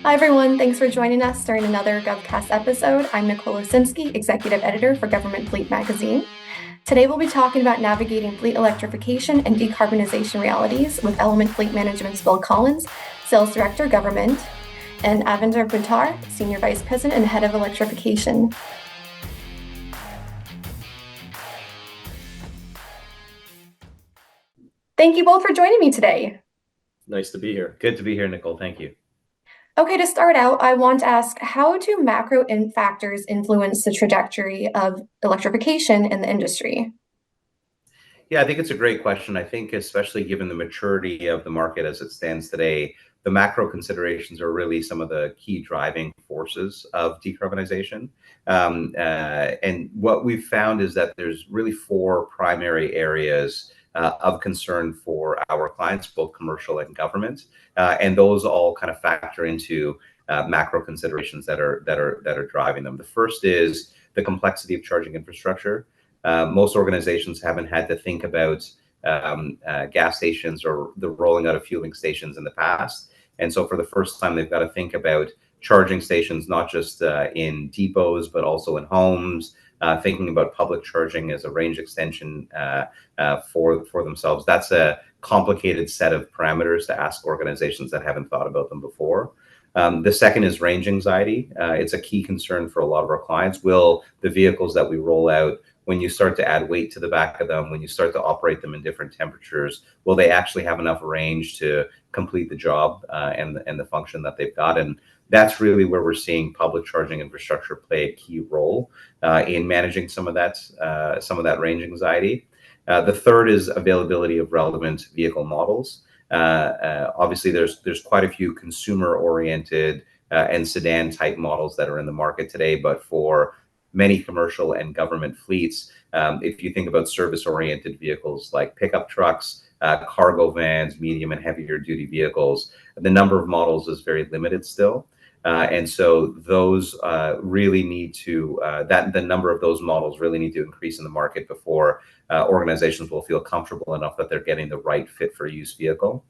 Hi, everyone. Thanks for joining us during another GovCast episode. I'm Nicole Osinski, Executive Editor for Government Fleet Magazine. Today, we'll be talking about navigating fleet electrification and decarbonization realities with Element Fleet Management's Bill Collins, Sales Director, Government, and Avninder Buttar, Senior Vice President and Head of Electrification. Thank you both for joining me today. Nice to be here. Good to be here, Nicole. Thank you. Okay, to start out, I want to ask, how do macro factors influence the trajectory of electrification in the industry? Yeah, I think it's a great question. I think especially given the maturity of the market as it stands today, the macro considerations are really some of the key driving forces of decarbonization. And what we've found is that there's really four primary areas of concern for our clients, both commercial and government, and those all kind of factor into macro considerations that are driving them. The first is the complexity of charging infrastructure. Most organizations haven't had to think about gas stations or the rolling out of fueling stations in the past. And so for the first time, they've got to think about charging stations, not just in depots, but also in homes, thinking about public charging as a range extension for themselves. That's a complicated set of parameters to ask organizations that haven't thought about them before. The second is range anxiety. It's a key concern for a lot of our clients. Will the vehicles that we roll out, when you start to add weight to the back of them, when you start to operate them in different temperatures, will they actually have enough range to complete the job and the function that they've got? And that's really where we're seeing public charging infrastructure play a key role in managing some of that range anxiety. The third is availability of relevant vehicle models. Obviously, there's quite a few consumer-oriented and sedan-type models that are in the market today, but for many commercial and government fleets, if you think about service-oriented vehicles like pickup trucks, cargo vans, medium and heavier duty vehicles, the number of models is very limited still. And so those really need to, the number of those models really need to increase in the market before organizations will feel comfortable enough that they're getting the right fit for use vehicle.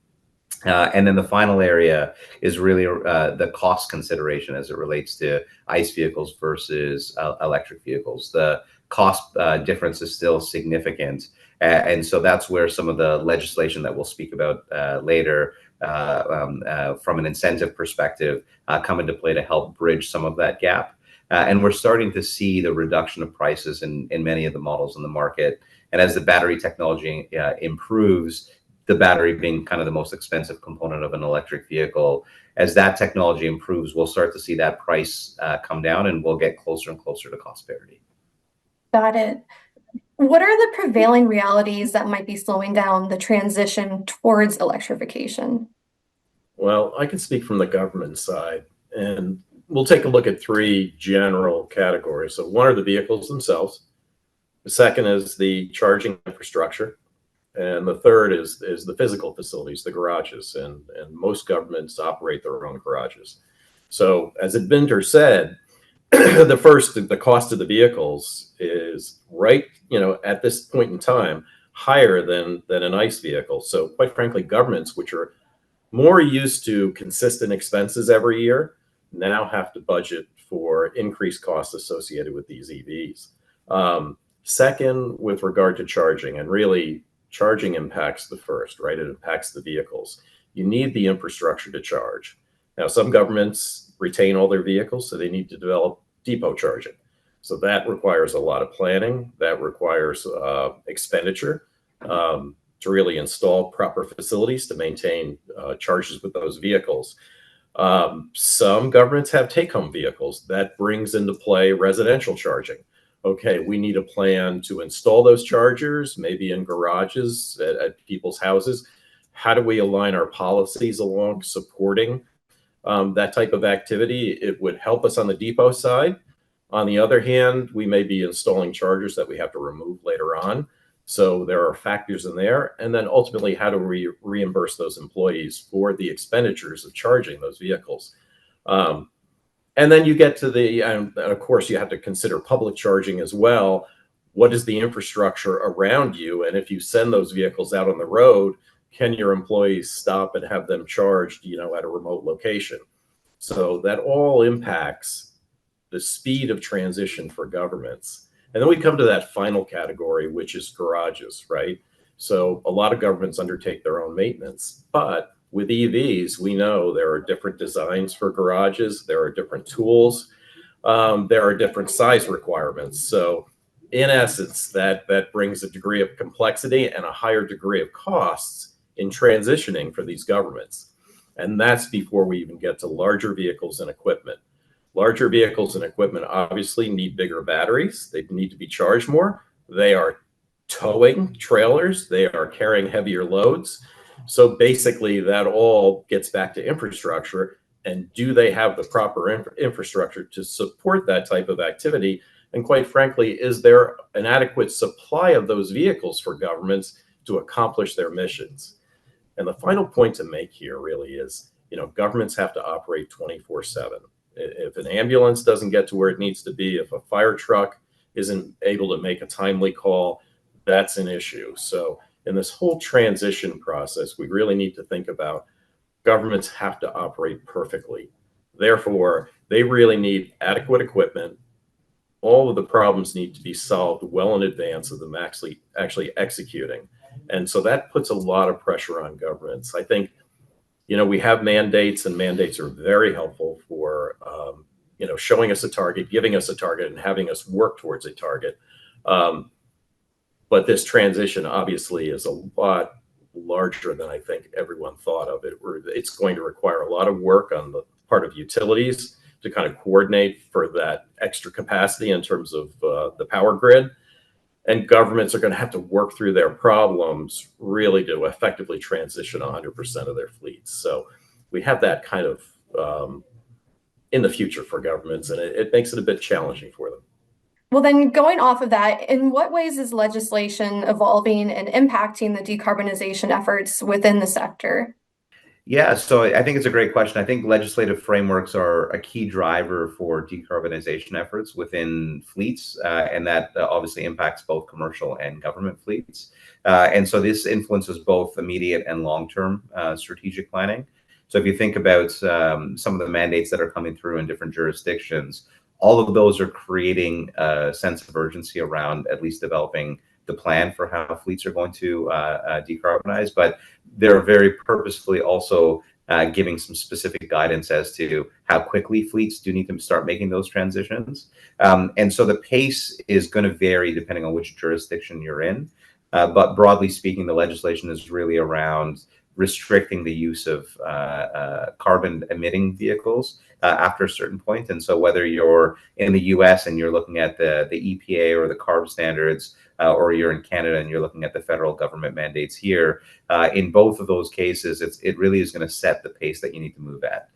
And then the final area is really the cost consideration as it relates to ICE vehicles versus electric vehicles. The cost difference is still significant. And so that's where some of the legislation that we'll speak about later from an incentive perspective come into play to help bridge some of that gap. And we're starting to see the reduction of prices in many of the models in the market. And as the battery technology improves, the battery being kind of the most expensive component of an electric vehicle, as that technology improves, we'll start to see that price come down and we'll get closer and closer to cost parity. Got it. What are the prevailing realities that might be slowing down the transition towards electrification? Well, I can speak from the government side, and we'll take a look at three general categories. So one are the vehicles themselves. The second is the charging infrastructure. And the third is the physical facilities, the garages, and most governments operate their own garages. So as Avninder said, the cost of the vehicles is right, at this point in time, higher than an ICE vehicle. So quite frankly, governments, which are more used to consistent expenses every year, now have to budget for increased costs associated with these EVs. Second, with regard to charging, and really charging impacts the first, right? It impacts the vehicles. You need the infrastructure to charge. Now, some governments retain all their vehicles, so they need to develop depot charging. So that requires a lot of planning. That requires expenditure to really install proper facilities to maintain charges with those vehicles. Some governments have take-home vehicles. That brings into play residential charging. Okay, we need a plan to install those chargers, maybe in garages at people's houses. How do we align our policies along supporting that type of activity? It would help us on the depot side. On the other hand, we may be installing chargers that we have to remove later on. So there are factors in there. And then ultimately, how do we reimburse those employees for the expenditures of charging those vehicles? And then you get to and of course, you have to consider public charging as well. What is the infrastructure around you? And if you send those vehicles out on the road, can your employees stop and have them charged, at a remote location? So that all impacts the speed of transition for governments. And then we come to that final category, which is garages, right? So a lot of governments undertake their own maintenance, but with EVs, we know there are different designs for garages, there are different tools, there are different size requirements. So in essence, that brings a degree of complexity and a higher degree of costs in transitioning for these governments. And that's before we even get to larger vehicles and equipment. Larger vehicles and equipment obviously need bigger batteries. They need to be charged more. They are towing trailers. They are carrying heavier loads. So basically, that all gets back to infrastructure. And do they have the proper infrastructure to support that type of activity? And quite frankly, is there an adequate supply of those vehicles for governments to accomplish their missions? And the final point to make here really is, governments have to operate 24/7. If an ambulance doesn't get to where it needs to be, if a fire truck isn't able to make a timely call, that's an issue. So in this whole transition process, we really need to think about governments have to operate perfectly. Therefore, they really need adequate equipment. All of the problems need to be solved well in advance of them actually executing. And so that puts a lot of pressure on governments. I think, we have mandates, and mandates are very helpful for, showing us a target, giving us a target, and having us work towards a target. But this transition obviously is a lot larger than I think everyone thought of it. It's going to require a lot of work on the part of utilities to kind of coordinate for that extra capacity in terms of the power grid. And governments are going to have to work through their problems really to effectively transition 100% of their fleets. So we have that kind of in the future for governments, and it makes it a bit challenging for them. Well, then going off of that, in what ways is legislation evolving and impacting the decarbonization efforts within the sector? Yeah, so I think it's a great question. I think legislative frameworks are a key driver for decarbonization efforts within fleets, and that obviously impacts both commercial and government fleets. And so this influences both immediate and long-term strategic planning. So if you think about some of the mandates that are coming through in different jurisdictions, all of those are creating a sense of urgency around at least developing the plan for how fleets are going to decarbonize, but they're very purposefully also giving some specific guidance as to how quickly fleets do need to start making those transitions. And so the pace is going to vary depending on which jurisdiction you're in. But broadly speaking, the legislation is really around restricting the use of carbon emitting vehicles after a certain point. And so whether you're in the US and you're looking at the EPA or the CARB standards, or you're in Canada and you're looking at the federal government mandates here, in both of those cases, it really is going to set the pace that you need to move at.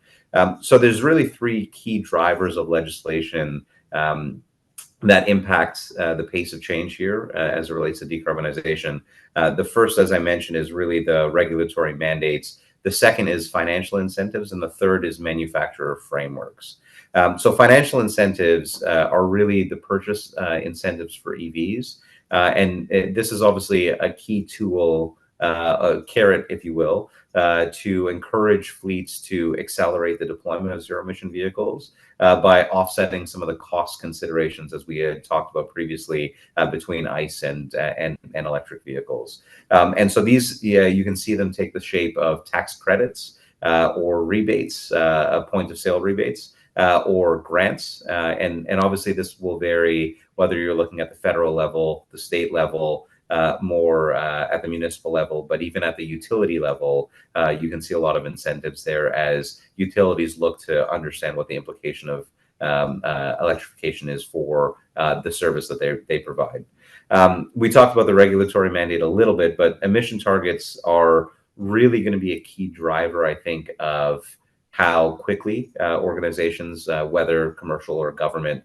So there's really three key drivers of legislation that impacts the pace of change here as it relates to decarbonization. The first, as I mentioned, is really the regulatory mandates. The second is financial incentives, and the third is manufacturer frameworks. So financial incentives are really the purchase incentives for EVs. And this is obviously a key tool, a carrot, if you will, to encourage fleets to accelerate the deployment of zero-emission vehicles by offsetting some of the cost considerations, as we had talked about previously, between ICE and electric vehicles. And so these, you can see them take the shape of tax credits or rebates, point-of-sale rebates, or grants. And obviously this will vary whether you're looking at the federal level, the state level, more at the municipal level, but even at the utility level, you can see a lot of incentives there as utilities look to understand what the implication of electrification is for the service that they provide. We talked about the regulatory mandate a little bit, but emission targets are really going to be a key driver, I think, of how quickly organizations, whether commercial or government,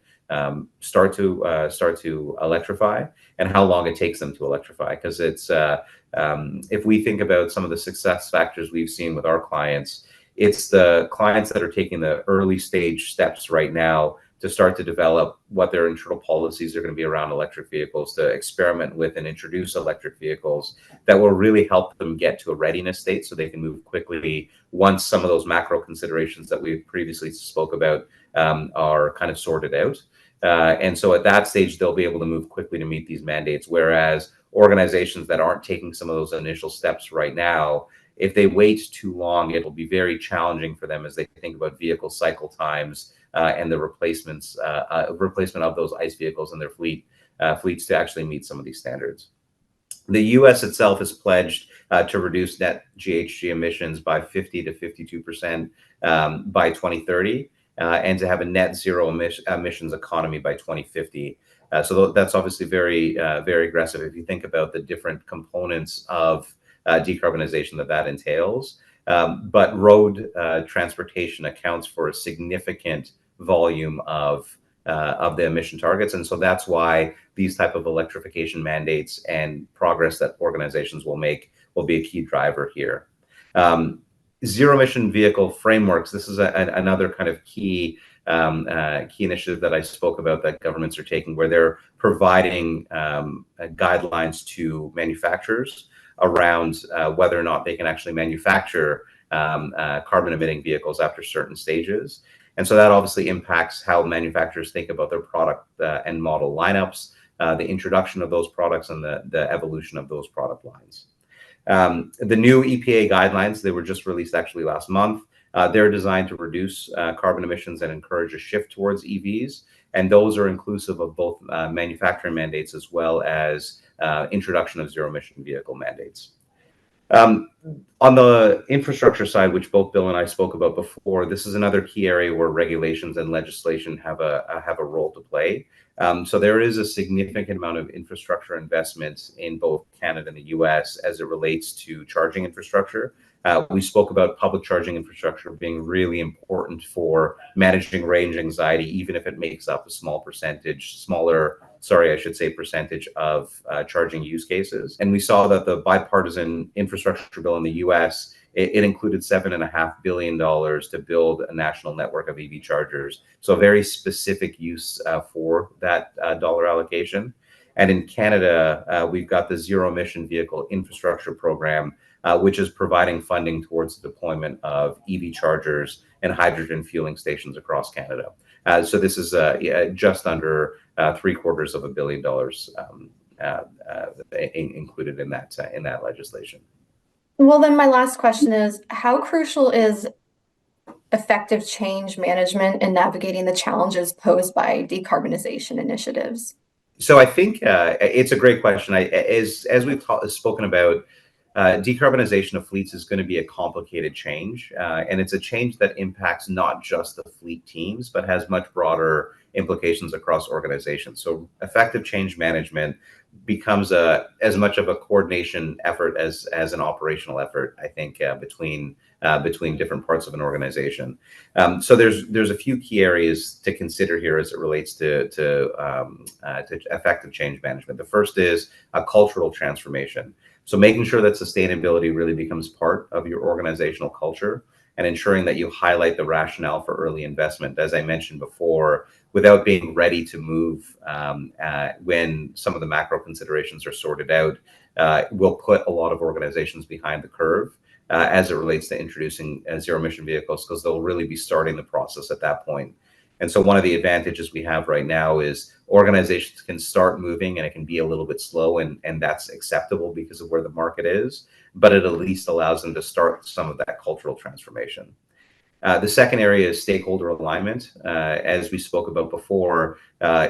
start to electrify, and how long it takes them to electrify. Because it's if we think about some of the success factors we've seen with our clients, it's the clients that are taking the early stage steps right now to start to develop what their internal policies are going to be around electric vehicles, to experiment with and introduce electric vehicles that will really help them get to a readiness state so they can move quickly once some of those macro considerations that we previously spoke about are kind of sorted out. And so at that stage, they'll be able to move quickly to meet these mandates, whereas organizations that aren't taking some of those initial steps right now, if they wait too long, it'll be very challenging for them as they think about vehicle cycle times and the replacement of those ICE vehicles in their fleets to actually meet some of these standards. The U.S. itself has pledged to reduce net GHG emissions by 50 to 52% by 2030, and to have a net zero emissions economy by 2050. So that's obviously very, very aggressive if you think about the different components of decarbonization that entails. But road transportation accounts for a significant volume of the emission targets. And so that's why these type of electrification mandates and progress that organizations will make will be a key driver here. Zero emission vehicle frameworks. This is another kind of key initiative that I spoke about that governments are taking, where they're providing guidelines to manufacturers around whether or not they can actually manufacture carbon emitting vehicles after certain stages. And so that obviously impacts how manufacturers think about their product and model lineups, the introduction of those products, and the evolution of those product lines. The new EPA guidelines, they were just released actually last month. They're designed to reduce carbon emissions and encourage a shift towards EVs. And those are inclusive of both manufacturing mandates as well as introduction of zero emission vehicle mandates. On the infrastructure side, which both Bill and I spoke about before, this is another key area where regulations and legislation have a role to play. So there is a significant amount of infrastructure investments in both Canada and the US as it relates to charging infrastructure. We spoke about public charging infrastructure being really important for managing range anxiety, even if it makes up a percentage of charging use cases. And we saw that the bipartisan infrastructure bill in the US, it included $7.5 billion to build a national network of EV chargers. So a very specific use for that dollar allocation. And in Canada, we've got the Zero Emission Vehicle Infrastructure Program, which is providing funding towards the deployment of EV chargers and hydrogen fueling stations across Canada. So this is just under $750 million included in that legislation. Well, then my last question is, how crucial is effective change management in navigating the challenges posed by decarbonization initiatives? So I think it's a great question. As we've spoken about, decarbonization of fleets is going to be a complicated change, and it's a change that impacts not just the fleet teams, but has much broader implications across organizations. So effective change management becomes as much of a coordination effort as an operational effort, I think, between different parts of an organization. So there's a few key areas to consider here as it relates to effective change management. The first is a cultural transformation. So making sure that sustainability really becomes part of your organizational culture and ensuring that you highlight the rationale for early investment, as I mentioned before, without being ready to move when some of the macro considerations are sorted out, will put a lot of organizations behind the curve as it relates to introducing zero emission vehicles, because they'll really be starting the process at that point. And so one of the advantages we have right now is organizations can start moving, and it can be a little bit slow, and that's acceptable because of where the market is, but it at least allows them to start some of that cultural transformation. The second area is stakeholder alignment. As we spoke about before,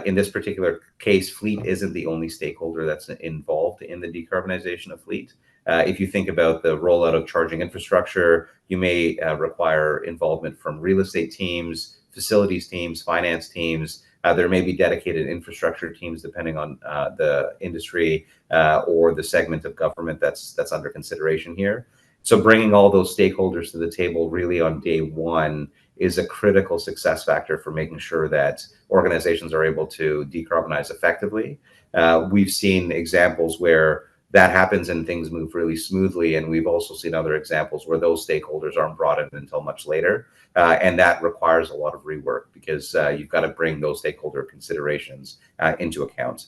in this particular case, fleet isn't the only stakeholder that's involved in the decarbonization of fleet. If you think about the rollout of charging infrastructure, you may require involvement from real estate teams, facilities teams, finance teams. There may be dedicated infrastructure teams depending on the industry or the segment of government that's under consideration here. So bringing all those stakeholders to the table really on day one is a critical success factor for making sure that organizations are able to decarbonize effectively. We've seen examples where that happens and things move really smoothly. And we've also seen other examples where those stakeholders aren't brought in until much later. And that requires a lot of rework because you've got to bring those stakeholder considerations into account.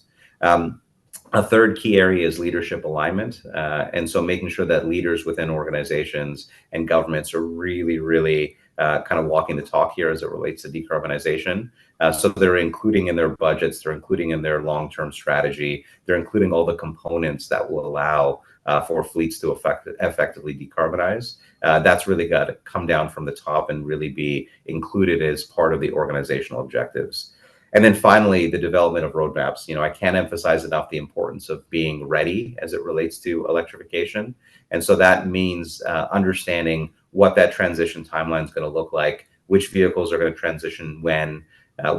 A third key area is leadership alignment. And so making sure that leaders within organizations and governments are really kind of walking the talk here as it relates to decarbonization. So they're including in their budgets, they're including in their long-term strategy, they're including all the components that will allow for fleets to effectively decarbonize. That's really got to come down from the top and really be included as part of the organizational objectives. And then finally, the development of roadmaps. You know, I can't emphasize enough the importance of being ready as it relates to electrification. And so that means understanding what that transition timeline is going to look like, which vehicles are going to transition when,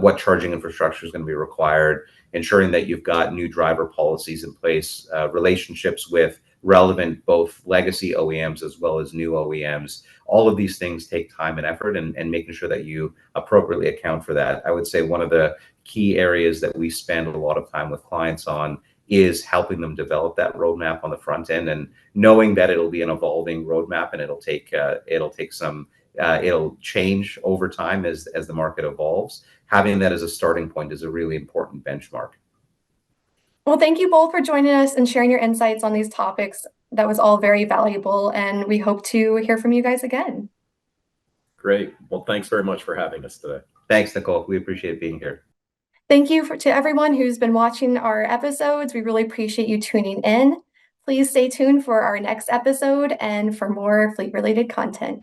what charging infrastructure is going to be required, ensuring that you've got new driver policies in place, relationships with relevant both legacy OEMs as well as new OEMs. All of these things take time and effort, and making sure that you appropriately account for that. I would say one of the key areas that we spend a lot of time with clients on is helping them develop that roadmap on the front end, and knowing that it'll be an evolving roadmap and it'll change over time as the market evolves. Having that as a starting point is a really important benchmark. Well, thank you both for joining us and sharing your insights on these topics. That was all very valuable, and we hope to hear from you guys again. Great. Well, thanks very much for having us today. Thanks, Nicole. We appreciate being here. Thank you to everyone who's been watching our episodes. We really appreciate you tuning in. Please stay tuned for our next episode and for more fleet-related content.